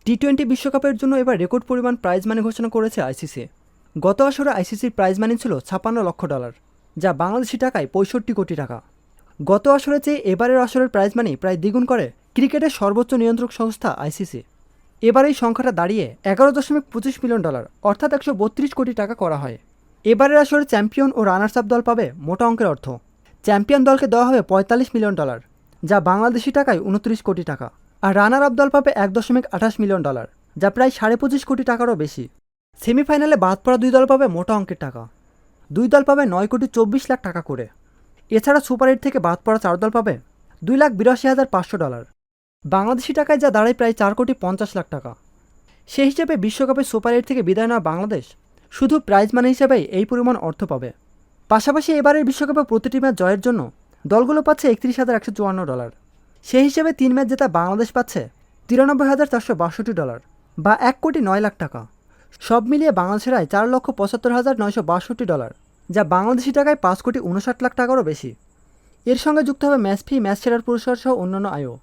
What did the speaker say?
টি-20 বিশ্বকাপের জন্য এবার রেকর্ড পরিমাণ প্রাইজ মানি ঘোষণা করেছে আইসিসি। গত আসরে আইসিসির প্রাইজ মানি ছিল $56 লক্ষ, যা বাংলাদেশি টাকায় 65 কোটি টাকা। গত আসরের চেয়ে এবারের আসরের প্রাইজ মানি প্রায় দ্বিগুণ করে ক্রিকেটের সর্বোচ্চ নিয়ন্ত্রক সংস্থা আইসিসি। এবার এই সংখ্যাটা দাঁড়িয়ে $11.25 মিলিয়ন, অর্থাৎ 132 কোটি টাকা করা হয়। এবারের আসরে চ্যাম্পিয়ন ও রানার্স আপ দল পাবে মোটা অঙ্কের অর্থ। চ্যাম্পিয়ন দলকে দেওয়া হবে $45 মিলিয়ন, যা বাংলাদেশি টাকায় 29 কোটি টাকা, আর রানার আপ দল পাবে $1.28 মিলিয়ন, যা প্রায় 25.5 কোটি টাকারও বেশি। সেমিফাইনালে বাদ পড়া দুই দল পাবে মোটা অঙ্কের টাকা। দুই দল পাবে 9.24 লাখ টাকা করে। এছাড়া সুপার 8 থেকে বাদ পড়া 4 দল পাবে $2,82,500, বাংলাদেশি টাকায় যা দাঁড়ায় প্রায় 4.50 লাখ টাকা। সেই হিসেবে বিশ্বকাপে সুপার 8 থেকে বিদায় নেওয়া বাংলাদেশ শুধু প্রাইজ মানি হিসেবেই এই পরিমাণ অর্থ পাবে। পাশাপাশি এবারের বিশ্বকাপে প্রতিটি ম্যাচ জয়ের জন্য দলগুলো পাচ্ছে $31,154। সেই হিসেবে 3 ম্যাচ জেতা বাংলাদেশ পাচ্ছে $93,462, বা $1,09,00,000 টাকা। সব মিলিয়ে বাংলাদেশের আয় $4,75,962, যা বাংলাদেশি টাকায় $5,59,00,000 টাকারও বেশি। এর সঙ্গে যুক্ত হবে ম্যাচ ফি, ম্যাচ সেরার পুরস্কার সহ অন্যান্য আয়ও।